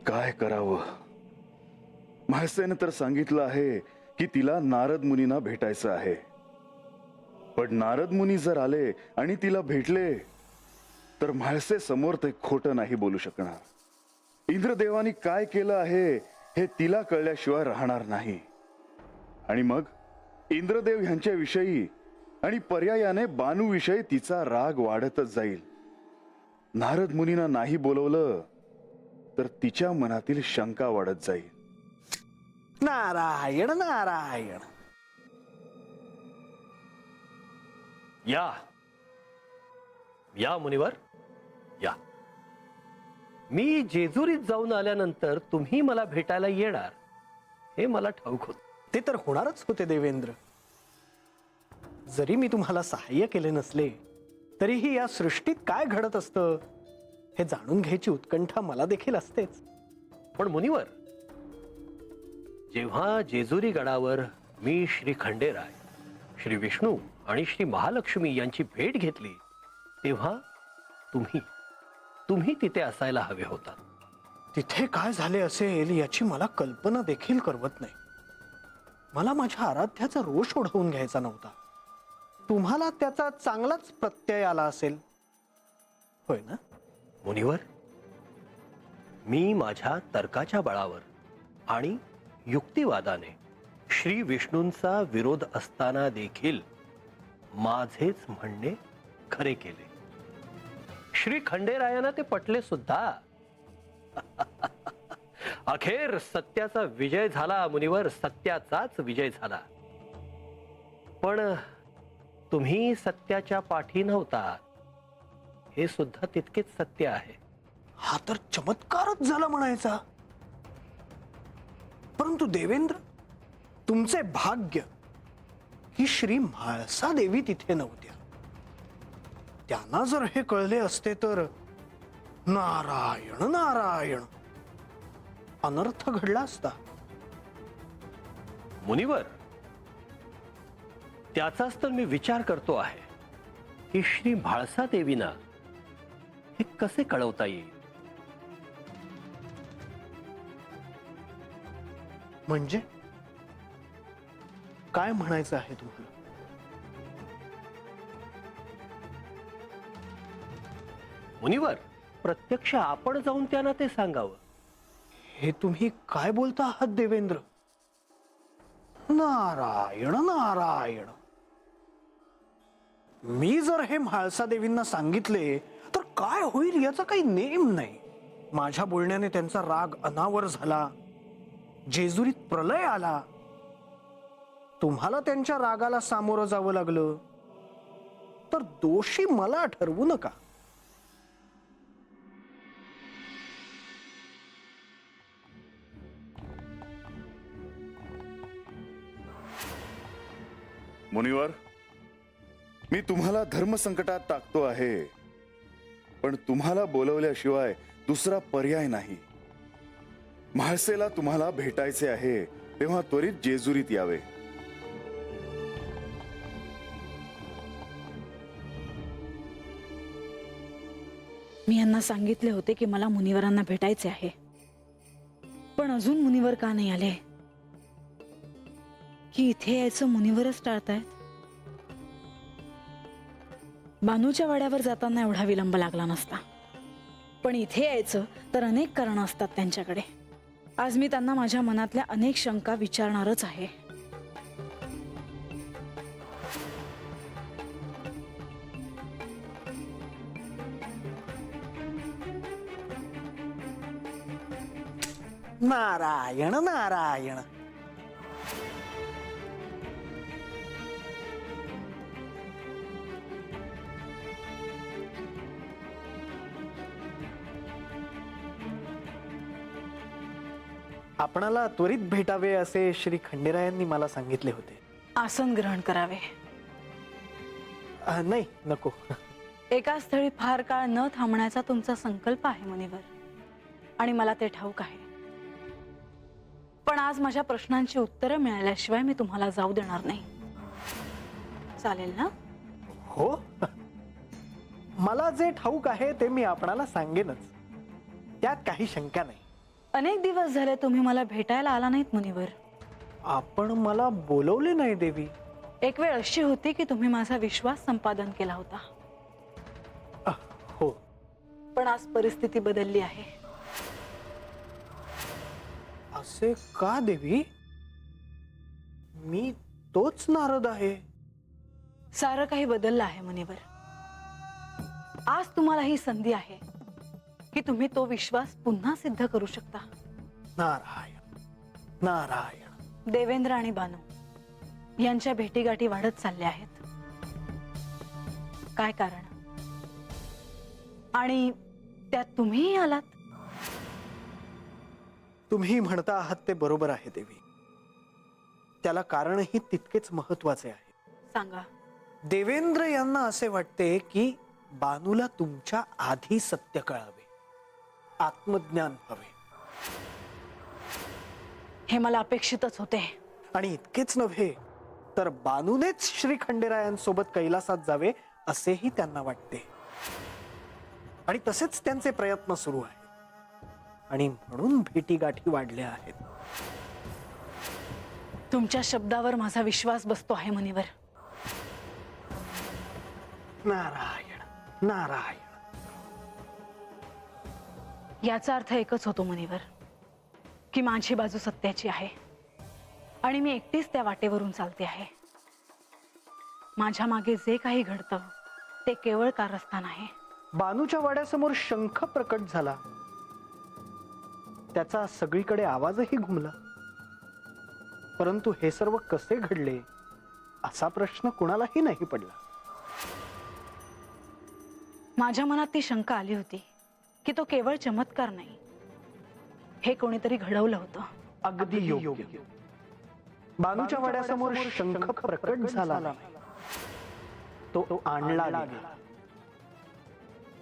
काय करावं? म्हाळसेने तर सांगितलं आहे की तिला नारद मुनींना भेटायचं आहे. पण नारद मुनी जर आले आणि तिला भेटले तर म्हाळसे समोर ते खोटं नाही बोलू शकणार. इंद्रदेवानी काय केलं आहे हे तिला कळल्याशिवाय राहणार नाही. आणि मग इंद्रदेव ह्यांच्या विषयी आणि पर्यायाने बानू विषयी तिचा राग वाढतच जाईल. नारद मुनींना नाही बोलवलं तर तिच्या मनातील शंका वाढत जाईल. नारायण नारायण. या या मुनिवर या. मी जेजुरीत जाऊन आल्यानंतर तुम्ही मला भेटायला येणार हे मला ठाऊक होत. ते तर होणारच होते देवेंद्र. जरी मी तुम्हाला सहाय्य केले नसले तरीही या सृष्टीत काय घडत असतं हे जाणून घ्यायची उत्कंठा मला देखील असतेच. पण मुनिवर, जेव्हा जेजुरी गडावर मी श्री खंडेराय, श्री विष्णू आणि श्री महालक्ष्मी यांची भेट घेतली तेव्हा तुम्ही तिथे असायला हवे होता. तिथे काय झाले असेल याची मला कल्पना देखील करवत नाही. मला माझ्या आराध्याचा रोष ओढवून घ्यायचा नव्हता. तुम्हाला त्याचा चांगलाच प्रत्यय आला असेल, होय ना? मुनिवर, मी माझ्या तर्काच्या बळावर आणि युक्तिवादाने श्री विष्णूंचा विरोध असताना देखील माझेच म्हणणे खरे केले. श्री खंडेरायांना ते पटले सुद्धा. अखेर सत्याचा विजय झाला मुनिवर, सत्याचाच विजय झाला. पण तुम्ही सत्याच्या पाठी नव्हता हे सुद्धा तितकेच सत्य आहे. हा तर चमत्कारच झाला म्हणायचा. परंतु देवेंद्र, तुमचे भाग्य ही श्री म्हाळसा देवी तिथे नव्हत्या. त्यांना जर हे कळले असते तर नारायण नारायण अनर्थ घडला असता. मुनिवर, त्याचाच तर मी विचार करतो आहे की श्री म्हाळसा देवीना हे कसे कळवता येईल. म्हणजे काय म्हणायचं आहे तुम्हाला? मुनिवर, प्रत्यक्ष आपण जाऊन त्यांना ते सांगावं. हे तुम्ही काय बोलता आहात देवेंद्र? नारायण नारायण. मी जर हे म्हाळसा देवींना सांगितले तर काय होईल याचा काही नेम नाही. माझ्या बोलण्याने त्यांचा राग अनावर झाला, जेजुरीत प्रलय आला, तुम्हाला त्यांच्या रागाला सामोरं जावं लागलं तर दोषी मला ठरवू नका. मुनिवर, मी तुम्हाला धर्मसंकटात टाकतो आहे, पण तुम्हाला बोलवल्याशिवाय दुसरा पर्याय नाही. म्हाळसेला तुम्हाला भेटायचे आहे तेव्हा त्वरित जेजुरीत यावे. मी यांना सांगितले होते की मला मुनिवरांना भेटायचे आहे, पण अजून मुनिवर का नाही आले? की इथे यायचं मुनिवरच टाळतायत? बानूच्या वाड्यावर जाताना एवढा विलंब लागला नसता, पण इथे यायचं तर अनेक कारणं असतात त्यांच्याकडे. आज मी त्यांना माझ्या मनातल्या अनेक शंका विचारणारच आहे. नारायण नारायण. आपणाला त्वरित भेटावे असे श्री खंडेरायांनी मला सांगितले होते. आसन ग्रहण करावे. नाही, नको. एका स्थळी फार काळ न थांबण्याचा तुमचा संकल्प आहे मुनिवर, आणि मला ते ठाऊक आहे. पण आज माझ्या प्रश्नांची उत्तरं मिळाल्याशिवाय मी तुम्हाला जाऊ देणार नाही. चालेल ना? हो, मला जे ठाऊक आहे ते मी आपणाला सांगेनच, त्यात काही शंका नाही. अनेक दिवस झाले तुम्ही मला भेटायला आला नाहीत मुनिवर. आपण मला बोलवले नाही देवी. एक वेळ अशी होती की तुम्ही माझा विश्वास संपादन केला होता, हो, पण आज परिस्थिती बदलली आहे. असे का देवी? मी तोच नारद आहे. सारं काही बदललं आहे मुनिवर. आज तुम्हाला ही संधी आहे की तुम्ही तो विश्वास पुन्हा सिद्ध करू शकता. नारायण नारायण. देवेंद्र आणि बानू यांच्या भेटीगाठी वाढत चालल्या आहेत. काय कारण? आणि त्यात तुम्हीही आलात. तुम्ही म्हणता आहात ते बरोबर आहे देवी. त्याला कारणही तितकेच महत्वाचे आहे. सांगा. देवेंद्र यांना असे वाटते की बानूला तुमच्या आधी सत्य कळावे, आत्मज्ञान हवे. हे मला अपेक्षितच होते. आणि इतकेच नव्हे तर बानूनेच श्री खंडेरायांसोबत कैलासात जावे असेही त्यांना वाटते. आणि तसेच त्यांचे प्रयत्न सुरू आहेत. आणि म्हणून भेटीगाठी वाढल्या आहेत. तुमच्या शब्दावर माझा विश्वास बसतो आहे मुनिवर. नारायण नारायण. याचा अर्थ एकच होतो मुनिवर की माझी बाजू सत्याची आहे आणि मी एकटीच त्या वाटेवरून चालते आहे. माझ्या मागे जे काही घडतं ते केवळ कारस्थान आहे. बानूच्या वाड्यासमोर शंख प्रकट झाला, त्याचा सगळीकडे आवाजही घुमला. परंतु हे सर्व कसे घडले असा प्रश्न कुणालाही नाही पडला. माझ्या मनात ती शंका आली होती की तो केवळ चमत्कार नाही, हे कोणीतरी घडवलं होतं. अगदी योग्य. बानूच्या वाड्यासमोर शंख प्रकट झाला, तो आणला गेला.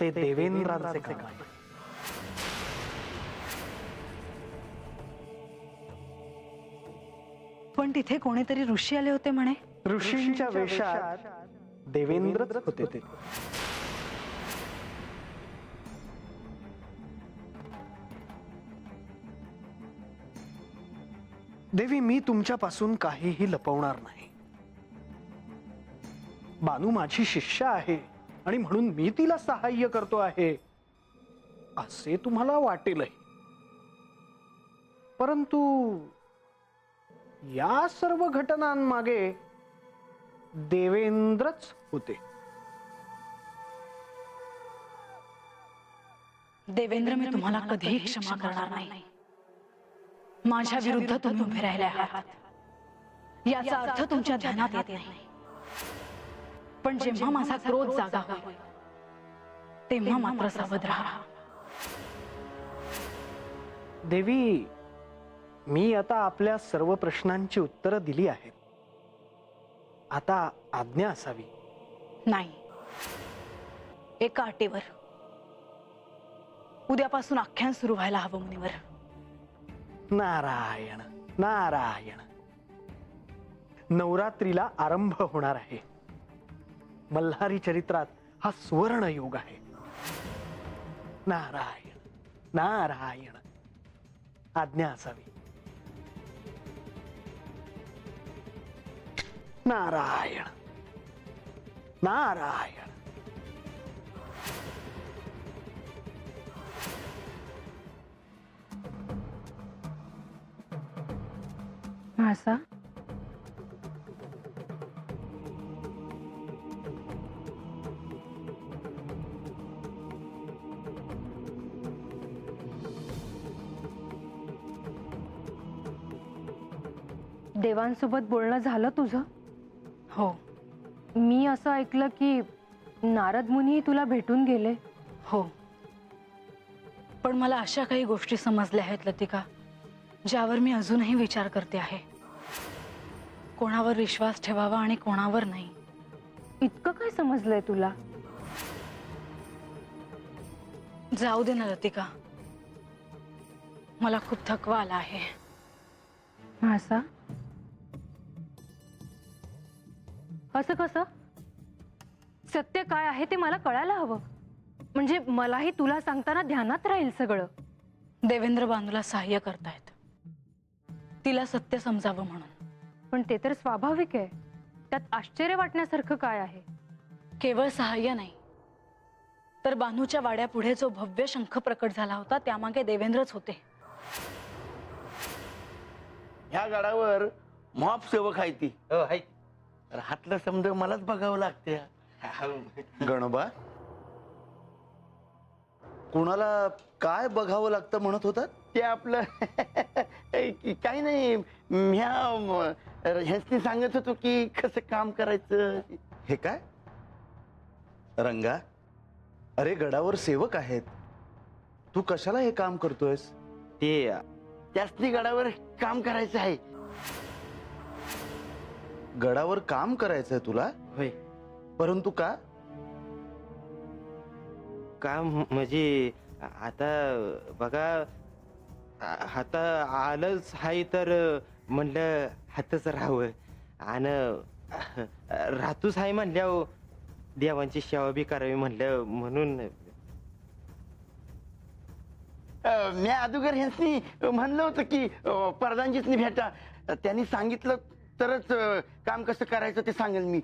ते देवेंद्रांचे काम आहे. पण तिथे कोणीतरी ऋषी आले होते म्हणे. ऋषींच्या वेशात देवेंद्रच होते ते. देवी, मी तुमच्यापासून काहीही लपवणार नाही. बानू माझी शिष्य आहे आणि म्हणून मी तिला सहाय्य करतो आहे असे तुम्हाला वाटेलही. परंतु या सर्व घटनांमागे देवेंद्रच होते. देवेंद्र, मी तुम्हाला कधीही क्षमा करणार नाही. माझ्या विरुद्ध तुम्ही उभे राहिले आहात याचा अर्थ तुमच्या ध्यानात येत नाही. पण जेव्हा माझा क्रोध जागा होईल तेव्हा मात्र सावध राहा. देवी, मी आता आपल्या सर्व प्रश्नांची उत्तरं दिली आहेत. आता आज्ञा असावी. नाही, एका अटीवर. उद्यापासून आख्यान सुरू व्हायला हवं मुनिवर. नारायण नारायण. नवरात्रीला आरंभ होणार आहे. मल्हारी चरित्रात हा सुवर्ण योग आहे. नारायण नारायण. आज्ञा असावी. नारायण नारायण. म्हाळसा, देवांसोबत बोलणं झालं तुझं? हो मी असं ऐकलं की नारद मुनी तुला भेटून गेले. हो, पण मला अशा काही गोष्टी समजल्या आहेत लतिका, ज्यावर मी अजूनही विचार करते आहे. कोणावर विश्वास ठेवावा आणि कोणावर नाही. इतकं काय समजलंय तुला? जाऊ दे ना लतिका, मला खूप थकवा आला आहे. म्हाळसा, असं कसं? सत्य काय आहे ते मला कळायला हवं. म्हणजे मलाही तुला सांगताना ध्यानात राहील सगळं. देवेंद्र बानूला सहाय्य करतायत, तिला सत्य समजावं म्हणून. पण ते तर स्वाभाविक आहे. त्यात आश्चर्य वाटण्यासारखं काय आहे? केवळ सहाय्य नाही, तर बानूच्या वाड्यापुढे जो भव्य शंख प्रकट झाला होता त्यामागे देवेंद्रच होते. ह्या गडावर मॉप सेवक आहे ती. तर हातला समज मलाच बघावं लागते. गणबा, कुणाला काय बघावं लागतं म्हणत होतात? ते आपलं काही नाही, ह्यांनी सांगत होतो की कसं काम करायचं. हे काय रंगा, अरे गडावर सेवक आहेत, तू कशाला हे काम करतोयस? ते त्यासनी गडावर काम करायचं आहे. गडावर काम करायचंय तुला? होय. परंतु का? काम म्हणजे आता बघा, आता आलंच हाय तर म्हणलं हातच राहावं, आणि राहतूच हाय म्हणल्यावर देवांची सेवा बी करावी म्हणलं, म्हणून मी अगोदर ह्यांनी म्हणलं होतं की प्रधानजीसनी भेटा, त्यांनी सांगितलं तरच काम कसं करायचं ते सांगेल मी.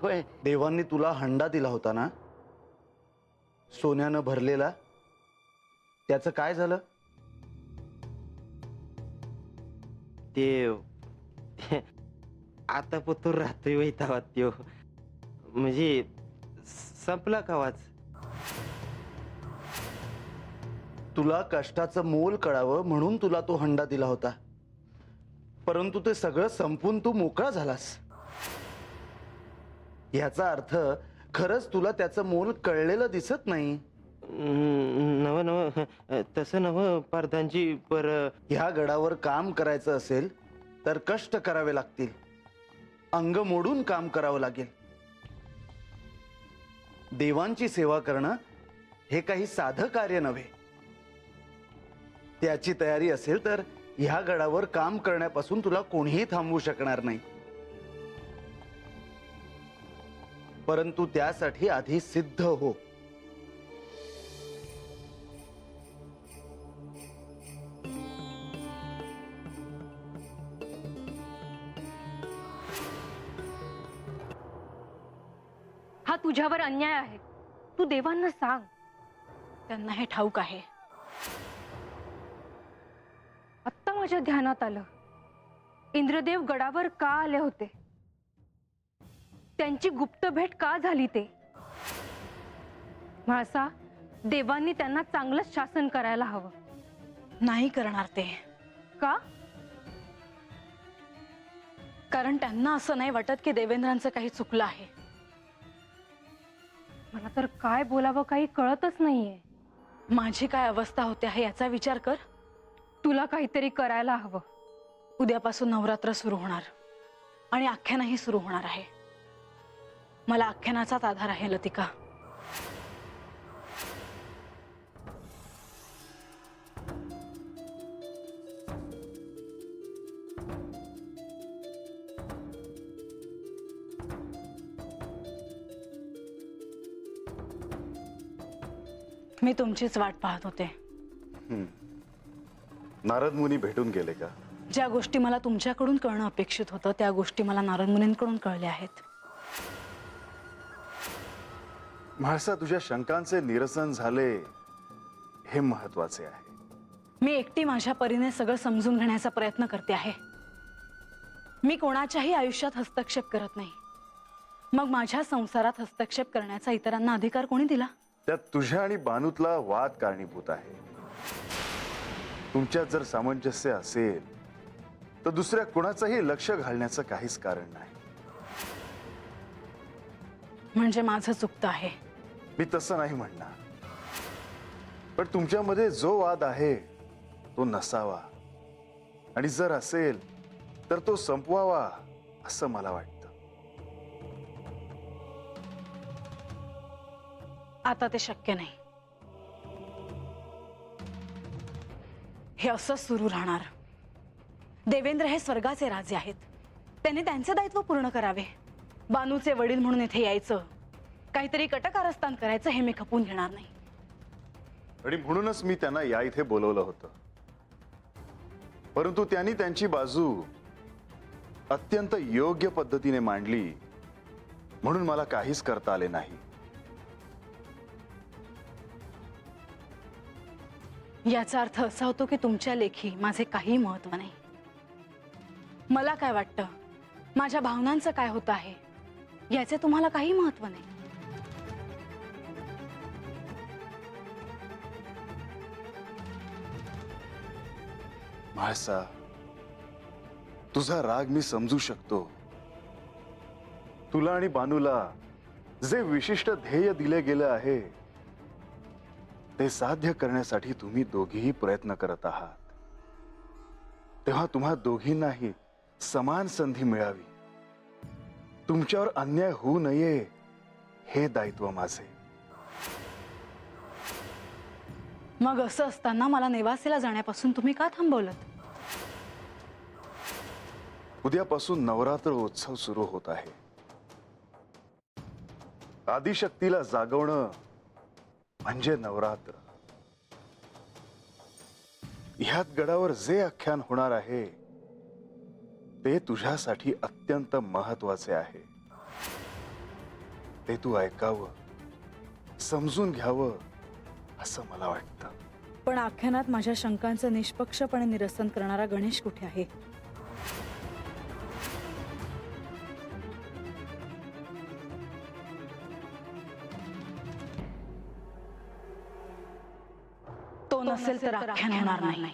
होय. देवांनी तुला हंडा दिला होता ना, सोन्यानं भरलेला, त्याचं काय झालं? ते आता पतूर राहतोय वैतावात त्यो, म्हणजे संपला कावाच. तुला कष्टाचं मोल कळावं म्हणून तुला तो हंडा दिला होता, परंतु ते सगळं संपून तू मोकळा झालास. याचा अर्थ खरंच तुला त्याचं मोल कळलेलं दिसत नाही. नव नव तसं नव प्रधानजी, पर ह्या गडावर काम करायचं असेल तर कष्ट करावे लागतील, अंग मोडून काम करावं लागेल. देवांची सेवा करणं हे काही साधं कार्य नव्हे. त्याची तयारी असेल तर ह्या गडावर काम करण्यापासून तुला कोणीही थांबवू शकणार नाही. परंतु त्यासाठी आधी सिद्ध हो. हा तुझ्यावर अन्याय आहे. तू देवांना सांग. त्यांना हे ठाऊक आहे. आत्ता माझ्या ध्यानात आलं, इंद्रदेव गडावर का आले होते, त्यांची गुप्त भेट का झाली ते. म्हाळसा, देवांनी त्यांना चांगलंच शासन करायला हवं. नाही करणार ते, का? कारण त्यांना असं नाही वाटत की देवेंद्रांचं काही चुकलं आहे. मला तर काय बोलावं काही कळतच नाहीये. माझी काय अवस्था होते आहे याचा विचार कर. तुला काहीतरी करायला हवं. उद्यापासून नवरात्र सुरू होणार आणि आख्यानही सुरू होणार आहे. मला आख्यानाचाच आधार आहे लतिका. मी तुमचीच वाट पाहत होते. नारद मुनी भेटून गेले का? ज्या गोष्टी मला तुमच्याकडून कळणं अपेक्षित होतं त्या गोष्टी मला नारद मुनींकडून कळल्या आहेत. म्हाळसा, तुझ्या शंकांचे निरसन झाले हे महत्वाचे आहे. मी एकटी माझ्या परीने सगळं समजून घेण्याचा प्रयत्न करते आहे. मी कोणाच्याही आयुष्यात हस्तक्षेप करत नाही. मग माझ्या संसारात हस्तक्षेप करण्याचा इतरांना अधिकार कोणी दिला? त्यात तुझ्या आणि बानूतला वाद कारणीभूत आहे. तुमच्यात जर सामंजस्य असेल तर दुसऱ्या कुणाचंही लक्ष घालण्याचं काहीच कारण नाही. म्हणजे माझं चुकतं आहे? मी तसं नाही म्हणणार, पण तुमच्यामध्ये जो वाद आहे तो नसावा, आणि जर असेल तर तो संपवावा असं मला वाटतं. आता ते शक्य नाही. हे असंच सुरू राहणार. देवेंद्र हे स्वर्गाचे राजे आहेत. त्यांनी त्यांचे दायित्व पूर्ण करावे. बानूचे वडील म्हणून इथे यायचं, काहीतरी कटकारस्थान करायचं हे मी खपून घेणार नाही. आणि म्हणूनच मी त्यांना या इथे बोलवलं होतं. परंतु त्यांनी त्यांची बाजू अत्यंत योग्य पद्धतीने मांडली, म्हणून मला काहीच करता आले नाही. याचा अर्थ असा होतो की तुमच्या लेखी माझे काही महत्व नाही. मला काय वाटतं, माझ्या भावनांचं काय होतं आहे याचे तुम्हाला काही महत्व नाही. म्हाळसा, तुझा राग मी समजू शकतो. तुला आणि बानूला जे विशिष्ट ध्येय दिले गेले आहे ते साध्य करण्यासाठी तुम्ही दोघीही प्रयत्न करत आहात. तेव्हा तुम्हा दोघींनाही समान संधी मिळावी, तुमच्यावर अन्याय होऊ नये हे दायित्व माझे. मग असं असताना मला नेवासेला जाण्यापासून तुम्ही का थांबवलं? उद्यापासून नवरात्र उत्सव सुरू होत आहे. आदिशक्तीला जागवणं म्हणजे नवरात्र. ह्यात गडावर जे आख्यान होणार आहे ते तुझ्यासाठी अत्यंत महत्वाचे आहे. ते तू ऐकावं, समजून घ्यावं असं मला वाटतं. पण आख्यानात माझ्या शंकांचं निष्पक्षपणे निरसन करणारा गणेश कुठे आहे? तो नसेल तर आख्यान होणार नाही.